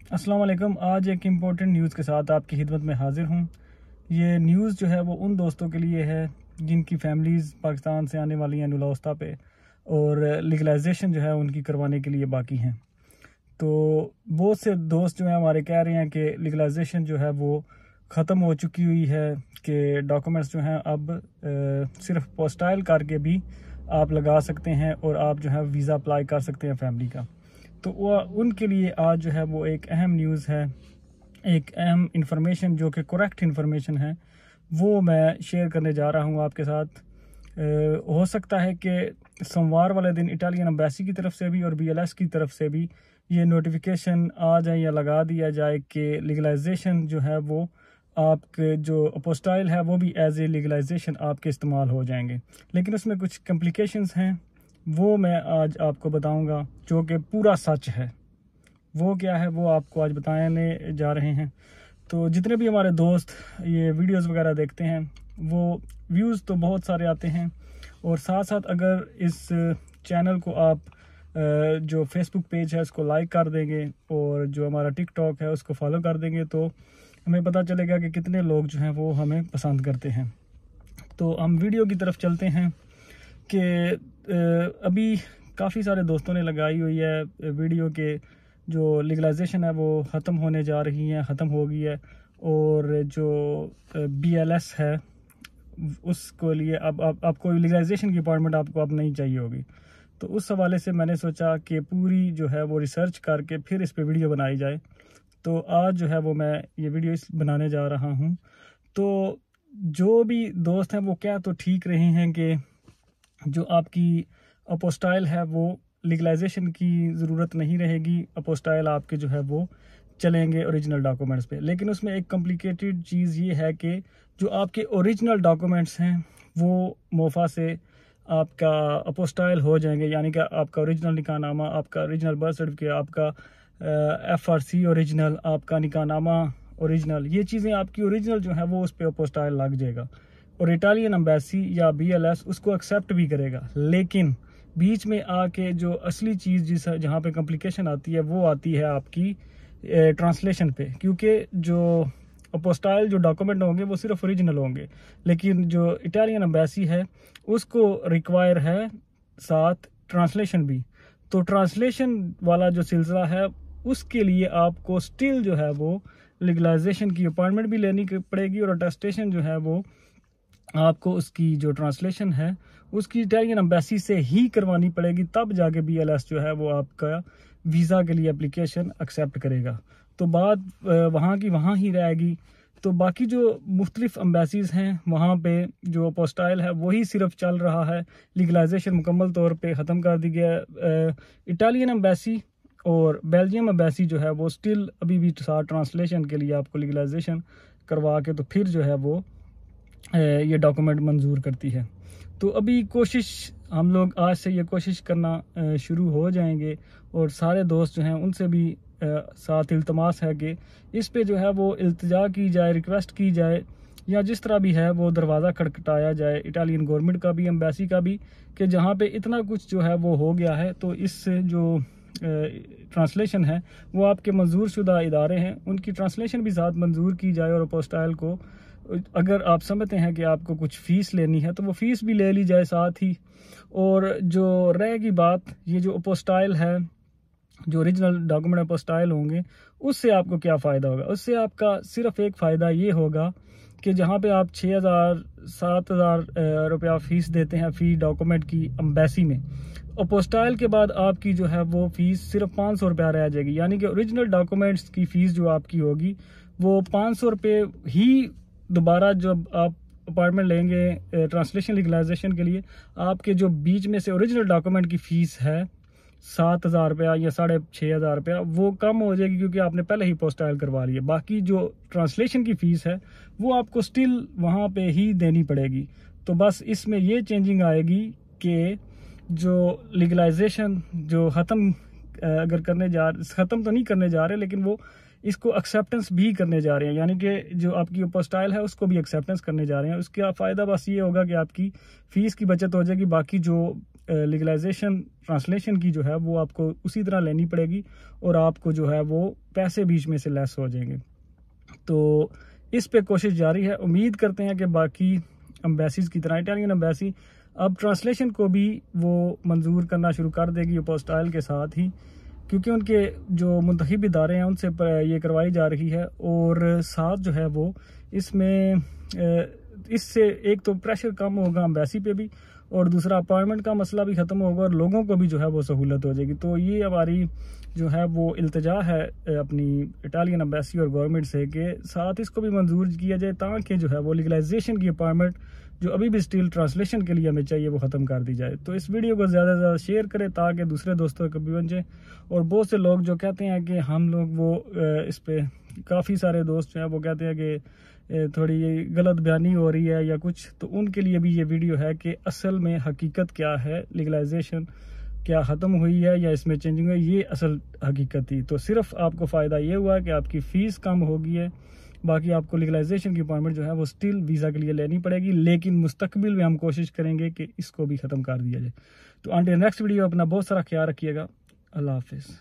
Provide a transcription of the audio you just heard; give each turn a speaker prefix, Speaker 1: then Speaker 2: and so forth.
Speaker 1: अस्सलाम वालेकुम। आज एक इम्पोर्टेंट न्यूज़ के साथ आपकी खिदमत में हाजिर हूँ। ये न्यूज़ जो है वो उन दोस्तों के लिए है जिनकी फैमिलीज़ पाकिस्तान से आने वाली हैं नुलाउस्ता पे, और लीगलाइजेशन जो है उनकी करवाने के लिए बाकी हैं। तो बहुत से दोस्त जो हैं हमारे कह रहे हैं कि लीगलाइजेशन जो है वो ख़त्म हो चुकी हुई है, कि डॉक्यूमेंट्स जो हैं अब सिर्फ पोस्टाइल करके भी आप लगा सकते हैं और आप जो है वीज़ा अप्लाई कर सकते हैं फैमिली का। तो वो उनके लिए आज जो है वो एक अहम न्यूज़ है, एक अहम इंफॉर्मेशन जो कि करेक्ट इंफॉर्मेशन है, वो मैं शेयर करने जा रहा हूँ आपके साथ। हो सकता है कि सोमवार वाले दिन इटालियन एम्बेसी की तरफ से भी और BLS की तरफ से भी ये नोटिफिकेशन आ जाए या लगा दिया जाए कि लीगलाइजेशन जो है वो आपके जो अपोस्टाइल है वो भी एज ए लीगलाइजेशन आपके इस्तेमाल हो जाएंगे। लेकिन उसमें कुछ कम्प्लिकेशंस हैं, वो मैं आज आपको बताऊंगा, जो कि पूरा सच है। वो क्या है वो आपको आज बताने जा रहे हैं। तो जितने भी हमारे दोस्त ये वीडियोस वगैरह देखते हैं, वो व्यूज़ तो बहुत सारे आते हैं, और साथ साथ अगर इस चैनल को आप जो फेसबुक पेज है उसको लाइक कर देंगे और जो हमारा टिकटॉक है उसको फॉलो कर देंगे, तो हमें पता चलेगा कि कितने लोग जो हैं वो हमें पसंद करते हैं। तो हम वीडियो की तरफ चलते हैं कि अभी काफ़ी सारे दोस्तों ने लगाई हुई है वीडियो के जो लीगलाइजेशन है वो ख़त्म होने जा रही है, ख़त्म हो गई है, और जो BLS है उसको लिए अब आपको लीगलाइजेशन की अपॉइंटमेंट आपको अब नहीं चाहिए होगी। तो उस हवाले से मैंने सोचा कि पूरी जो है वो रिसर्च करके फिर इस पे वीडियो बनाई जाए। तो आज जो है वो मैं ये वीडियो बनाने जा रहा हूँ। तो जो भी दोस्त हैं वो क्या तो ठीक रहे हैं कि जो आपकी अपोस्टाइल है वो लीगलाइजेशन की ज़रूरत नहीं रहेगी, अपोस्टाइल आपके जो है वो चलेंगे ओरिजिनल डॉक्यूमेंट्स पे। लेकिन उसमें एक कॉम्प्लिकेटेड चीज़ ये है कि जो आपके ओरिजिनल डॉक्यूमेंट्स हैं वो मोफा से आपका अपोस्टाइल हो जाएंगे, यानी कि आपका ओरिजिनल निकाहनामा, आपका ओरिजिनल बर्थ सर्टिफिकेट, आपका FRC ओरिजिनल, आपका निकाहनामा ओरिजिनल, ये चीज़ें आपकी ओरिजिनल जो है वो उस पर अपोस्टाइल लग जाएगा, और इटालियन एम्बेसी या BLS उसको एक्सेप्ट भी करेगा। लेकिन बीच में आके जो असली चीज़ जिस जहाँ पे कॉम्प्लिकेशन आती है वो आती है आपकी ट्रांसलेशन पे, क्योंकि जो अपोस्टाइल जो डॉक्यूमेंट होंगे वो सिर्फ ओरिजिनल होंगे, लेकिन जो इटालियन एम्बेसी है उसको रिक्वायर है साथ ट्रांसलेशन भी। तो ट्रांसलेशन वाला जो सिलसिला है उसके लिए आपको स्टिल जो है वो लीगलाइजेशन की अपॉइंटमेंट भी लेनी पड़ेगी, और अटेस्टेशन जो है वो आपको उसकी जो ट्रांसलेशन है उसकी इटालियन एम्बेसी से ही करवानी पड़ेगी, तब जाके BLS जो है वो आपका वीज़ा के लिए एप्लीकेशन एक्सेप्ट करेगा। तो बात वहाँ की वहाँ ही रहेगी। तो बाकी जो मुख्तलिफ एम्बेसीज़ हैं वहाँ पे जो अपोस्टाइल है वही सिर्फ चल रहा है, लीगलाइजेशन मुकम्मल तौर पे ख़त्म कर दी गया। इटालियन एम्बेसी और बेल्जियम एम्बेसी जो है वो स्टिल अभी भी साथ ट्रांसलेशन के लिए आपको लीगलाइजेशन करवा के तो फिर जो है वो ये डॉक्यूमेंट मंजूर करती है। तो अभी कोशिश हम लोग आज से ये कोशिश करना शुरू हो जाएंगे, और सारे दोस्त जो हैं उनसे भी साथ इल्तमास है कि इस पे जो है वो इल्तिजा की जाए, रिक्वेस्ट की जाए, या जिस तरह भी है वो दरवाज़ा खटखटाया जाए इटालियन गवर्नमेंट का भी, एम्बेसी का भी, कि जहाँ पे इतना कुछ जो है वो हो गया है, तो इस जो ट्रांसलेशन है वो आपके मंजूर शुदा इदारे हैं उनकी ट्रांसलेशन भी साथ मंजूर की जाए, और अपोस्टाइल को अगर आप समझते हैं कि आपको कुछ फ़ीस लेनी है तो वो फ़ीस भी ले ली जाए साथ ही। और जो रहेगी बात, ये जो अपोस्टाइल है, जो ओरिजिनल डॉक्यूमेंट अपोस्टाइल होंगे, उससे आपको क्या फ़ायदा होगा? उससे आपका सिर्फ एक फ़ायदा ये होगा कि जहाँ पे आप 6,000 7,000 रुपया फ़ीस देते हैं फ़ी डॉक्यूमेंट की एम्बेसी में, अपोस्टाइल के बाद आपकी जो है वो फ़ीस सिर्फ 500 रुपया रह जाएगी। यानी कि ओरिजिनल डॉक्यूमेंट्स की फ़ीस जो आपकी होगी वो 500 रुपये ही दोबारा जब आप अपॉइंटमेंट लेंगे ट्रांसलेशन लीगलाइजेशन के लिए, आपके जो बीच में से ओरिजिनल डॉक्यूमेंट की फ़ीस है 7,000 रुपया या 6,500 रुपया, वो कम हो जाएगी क्योंकि आपने पहले ही पोस्टाइल करवा ली है। बाकी जो ट्रांसलेशन की फ़ीस है वो आपको स्टिल वहाँ पे ही देनी पड़ेगी। तो बस इसमें ये चेंजिंग आएगी कि जो लीगलाइजेशन जो ख़त्म अगर ख़त्म तो नहीं करने जा रहे, लेकिन वो इसको एक्सेप्टेंस भी करने जा रहे हैं, यानी कि जो आपकी अपोस्टाइल है उसको भी एक्सेप्टेंस करने जा रहे हैं। उसका फ़ायदा बस ये होगा कि आपकी फ़ीस की बचत हो जाएगी, बाकी जो लीगलाइजेशन ट्रांसलेशन की जो है वो आपको उसी तरह लेनी पड़ेगी और आपको जो है वो पैसे बीच में से लेस हो जाएंगे। तो इस पे कोशिश जारी है। उम्मीद करते हैं कि बाकी एम्बेसीज की तरह इटालियन एम्बेसी अब ट्रांसलेशन को भी वो मंजूर करना शुरू कर देगी अपोस्टाइल के साथ ही, क्योंकि उनके जो मुंतखब इदारे हैं उनसे ये करवाई जा रही है। और साथ जो है वो इसमें इससे एक तो प्रेशर कम होगा एम्बेसी पे भी, और दूसरा अपॉइंटमेंट का मसला भी ख़त्म होगा और लोगों को भी जो है वो सहूलत हो जाएगी। तो ये हमारी जो है वो इल्तिजा है अपनी इटालियन एम्बेसी और गवर्नमेंट से कि साथ इसको भी मंजूर किया जाए, ताकि जो है वो लीगलाइजेशन की अपॉइंटमेंट जो अभी भी स्टिल ट्रांसलेशन के लिए हमें चाहिए वो ख़त्म कर दी जाए। तो इस वीडियो को ज़्यादा से ज़्यादा शेयर करें ताकि दूसरे दोस्तों को भी बन जाए। और बहुत से लोग जो कहते हैं कि हम लोग वो इस पे काफ़ी सारे दोस्त जो हैं वो कहते हैं कि थोड़ी गलत बयानी हो रही है या कुछ, तो उनके लिए भी ये वीडियो है कि असल में हकीकत क्या है, लीगलाइजेशन क्या ख़त्म हुई है या इसमें चेंजिंग है, ये असल हकीकत थी। तो सिर्फ आपको फ़ायदा ये हुआ कि आपकी फ़ीस कम होगी है, बाकी आपको लीगलाइजेशन की अपॉइंटमेंट जो है वो स्टिल वीज़ा के लिए लेनी पड़ेगी, लेकिन मुस्तकबिल में हम कोशिश करेंगे कि इसको भी ख़त्म कर दिया जाए। तो अंटिल नेक्स्ट वीडियो अपना बहुत सारा ख्याल रखिएगा। अल्लाह हाफिज़।